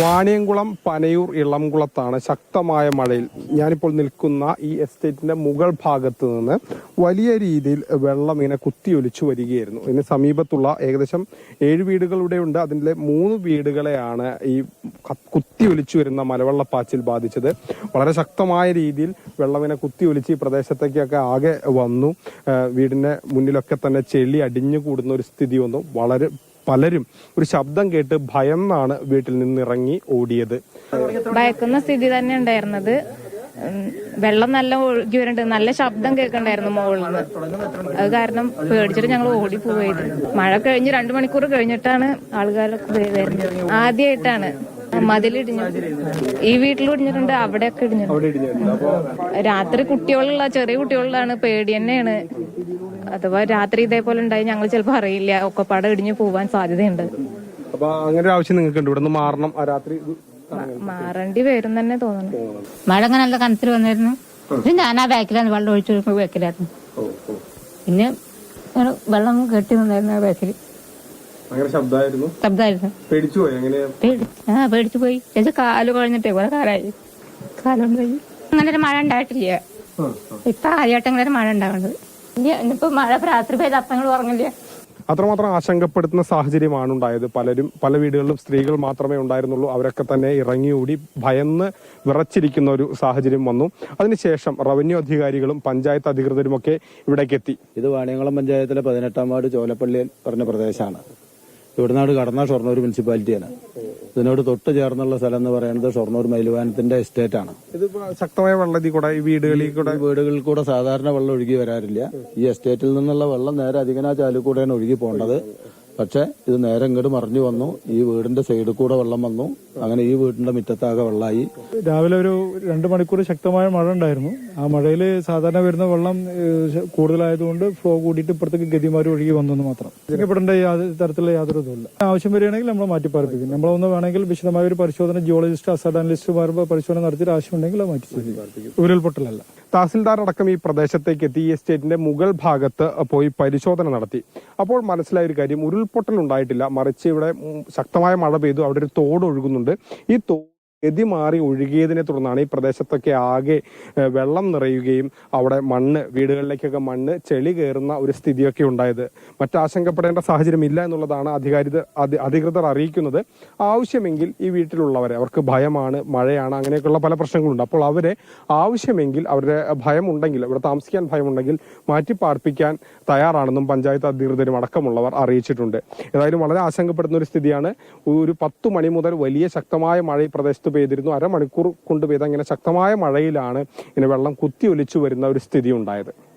വാണിയംകുളം പനയൂർ ഇളംകുളത്താണ് ശക്തമായ മഴയിൽ ഞാനിപ്പോൾ നിൽക്കുന്ന ഈ എസ്റ്റേറ്റിന്റെ മുകൾ ഭാഗത്ത് നിന്ന് വലിയ രീതിയിൽ വെള്ളം ഇങ്ങനെ കുത്തിയൊലിച്ചു വരികയായിരുന്നു. ഇതിന് സമീപത്തുള്ള ഏകദേശം 7 വീടുകളുടെ ഉണ്ട്. അതിലെ 3 വീടുകളെയാണ് ഈ കുത്തിയൊലിച്ചു വരുന്ന മലവെള്ളപ്പാച്ചിൽ ബാധിച്ചത്. വളരെ ശക്തമായ രീതിയിൽ വെള്ളം ഇങ്ങനെ കുത്തിയൊലിച്ച് ഈ പ്രദേശത്തേക്കൊക്കെ ആകെ വന്നു. വീടിന്റെ മുന്നിലൊക്കെ തന്നെ ചെളി അടിഞ്ഞു കൂടുന്ന ഒരു സ്ഥിതി വന്നു. പലരും ഒരു ശബ്ദം കേട്ട് ഭയന്നാണ് വീട്ടിൽ നിന്ന് ഇറങ്ങി ഓടിയത്. ഭയക്കുന്ന സ്ഥിതി തന്നെ ഉണ്ടായിരുന്നത്. വെള്ളം നല്ല ഒഴുകി വരുന്നുണ്ട്, നല്ല ശബ്ദം കേൾക്കണ്ടായിരുന്നു മുകളിൽ നിന്ന്. അത് കാരണം പേടിച്ചിട്ട് ഞങ്ങൾ ഓടിപ്പോവായിരുന്നു. മഴ കഴിഞ്ഞ് 2 മണിക്കൂർ കഴിഞ്ഞിട്ടാണ് ആളുകാരൊക്കെ വരുന്നത്. ആദ്യമായിട്ടാണ് മതിലിടിഞ്ഞു. ഈ വീട്ടിൽ ഇടിഞ്ഞിട്ടുണ്ട്, അവിടെയൊക്കെ ഇടിഞ്ഞിട്ടുണ്ട്. രാത്രി ചെറിയ കുട്ടികളുള്ളതാണ്, പേടി തന്നെയാണ്. അഥവാ രാത്രി ഇതേപോലെ ഉണ്ടായി ഞങ്ങൾ ചിലപ്പോൾ അറിയില്ല, ഒക്കെപ്പാടെ ഇടിഞ്ഞു പോവാൻ സാധ്യതയുണ്ട്. അപ്പൊ അങ്ങനെ ആവശ്യം നിങ്ങൾക്ക് ഉണ്ട്, ഇവിടെ മാറണം, രാത്രി മാറേണ്ടി വരും തന്നെ തോന്നുന്നു. മഴ അങ്ങനെ നല്ല കനത്തിൽ വന്നിരുന്നു. ഞാൻ ആ ബാക്കിലാണ് വെള്ളം ഒഴിച്ചു ബാക്കിലായിരുന്നു. പിന്നെ വെള്ളം കെട്ടി നിന്നായിരുന്നു ആ ബാക്കിൽ. ശബ്ദമായിരുന്നു. പേടിച്ചു പോയി. കാല് കുഴഞ്ഞിട്ടേ കുറെ കാലായി. കാലം പോയി. അങ്ങനെ ഒരു മഴ ഉണ്ടായിട്ടില്ല. ഇപ്പൊ ആദ്യമായിട്ട് അങ്ങനെ ഒരു മഴ ഉണ്ടാവുന്നത്. ഇനിയിപ്പോ മഴ രാത്രി പെയ്ത് അപ്പങ്ങൾ ഉറങ്ങില്ല. അത്രമാത്രം ആശങ്കപ്പെടുത്തുന്ന സാഹചര്യമാണ് ഉണ്ടായത്. പല വീടുകളിലും സ്ത്രീകൾ മാത്രമേ ഉണ്ടായിരുന്നുള്ളൂ. അവരൊക്കെ തന്നെ ഇറങ്ങിയോടി ഭയന്ന് വിറച്ചിരിക്കുന്ന ഒരു സാഹചര്യം വന്നു. അതിനുശേഷം റവന്യൂ അധികാരികളും പഞ്ചായത്ത് അധികൃതരുമൊക്കെ ഇവിടേക്ക് എത്തി. ഇത് വാണിയംകുളം പഞ്ചായത്തിലെ 18-ാം വാർഡ് ചോലപ്പള്ളിയിൽ പറഞ്ഞ പ്രദേശമാണ്. ഇവിടുന്നാട് കടന്ന ഷൊർണൂർ മുനിസിപ്പാലിറ്റിയാണ്. ഇതിനോട് തൊട്ട് ചേർന്നുള്ള സ്ഥലം എന്ന് പറയുന്നത് ഷൊർണൂർ മൈലുവാനത്തിന്റെ എസ്റ്റേറ്റ് ആണ്. ഇത് ശക്തമായ വെള്ളത്തിൽ കൂടെ ഈ വീടുകളിൽ കൂടെ സാധാരണ വെള്ളം ഒഴുകി വരാറില്ല. ഈ എസ്റ്റേറ്റിൽ നിന്നുള്ള വെള്ളം നേരെ അധികനാ ചാലിൽ കൂടെയാണ് ഒഴുകി പോകേണ്ടത്. പക്ഷെ ഇത് നേരെ ഇങ്ങോട്ട് മറിഞ്ഞു വന്നു. ഈ വീടിന്റെ സൈഡിൽ കൂടെ വെള്ളം വന്നു. അങ്ങനെ ഈ വീടിന്റെ മുറ്റത്താകെ വെള്ളമായി. രാവിലെ ഒരു 2 മണിക്കൂർ ശക്തമായ മഴ ഉണ്ടായിരുന്നു. ആ മഴയിൽ സാധാരണ വരുന്ന വെള്ളം കൂടുതലായതുകൊണ്ട് ഫ്ലോ കൂടിയിട്ട് ഇപ്പുറത്തേക്ക് ഗതിമാരി ഒഴുകി വന്നെന്ന് മാത്രം. ഇപ്പെടേണ്ട തരത്തിലുള്ള യാതൊരു ഇതുമില്ല. ആവശ്യം വരികയാണെങ്കിൽ നമ്മൾ മാറ്റിപ്പാർപ്പിക്കും. നമ്മളൊന്ന് വേണമെങ്കിൽ വിശദമായ ഒരു പരിശോധന ജിയോളജിസ്റ്റ് അസാഡ് അനലിസ്റ്റ് പരിശോധന നടത്തിയിട്ട് ആവശ്യമുണ്ടെങ്കിൽ അത് മാറ്റി. ഉരുൾപൊട്ടലല്ല. തഹസിൽദാർ അടക്കം ഈ പ്രദേശത്തേക്ക് എത്തി ഈ എസ്റ്റേറ്റിന്റെ മുകൾ ഭാഗത്ത് പോയി പരിശോധന നടത്തി. അപ്പോൾ മനസ്സിലായ ഒരു കാര്യം, ഉരുൾപൊട്ടൽ ഉണ്ടായിട്ടില്ല, മറിച്ച് ഇവിടെ ശക്തമായ മഴ പെയ്തു. അവിടെ ഒരു തോട് ഒഴുകുന്നുണ്ട്. ഈ ഗതി മാറി ഒഴുകിയതിനെ തുടർന്നാണ് ഈ പ്രദേശത്തൊക്കെ ആകെ വെള്ളം നിറയുകയും അവിടെ വീടുകളിലേക്കൊക്കെ ചെളി കയറുന്ന ഒരു സ്ഥിതിയൊക്കെ ഉണ്ടായത്. മറ്റാശങ്കപ്പെടേണ്ട സാഹചര്യം ഇല്ല എന്നുള്ളതാണ് അധികൃതർ അറിയിക്കുന്നത്. ആവശ്യമെങ്കിൽ ഈ വീട്ടിലുള്ളവരെ, അവർക്ക് ഭയമാണ്, മഴയാണ്, അങ്ങനെയൊക്കെയുള്ള പല പ്രശ്നങ്ങളുണ്ട്. അപ്പോൾ അവരെ ആവശ്യമെങ്കിൽ അവരുടെ ഭയമുണ്ടെങ്കിൽ, ഇവിടെ താമസിക്കാൻ ഭയമുണ്ടെങ്കിൽ മാറ്റിപ്പാർപ്പിക്കാൻ തയ്യാറാണെന്നും പഞ്ചായത്ത് അധികൃതരും അടക്കമുള്ളവർ അറിയിച്ചിട്ടുണ്ട്. ഏതായാലും വളരെ ആശങ്കപ്പെടുന്ന ഒരു സ്ഥിതിയാണ്. ഒരു 10 മണി മുതൽ വലിയ ശക്തമായ മഴ ഈ പ്രദേശത്ത് പെയ്തിരുന്നു. അരമണിക്കൂർ കൊണ്ട് പെയ്ത ഇങ്ങനെ ശക്തമായ മഴയിലാണ് ഇങ്ങനെ വെള്ളം കുത്തി ഒലിച്ചു വരുന്ന ഒരു സ്ഥിതി ഉണ്ടായത്.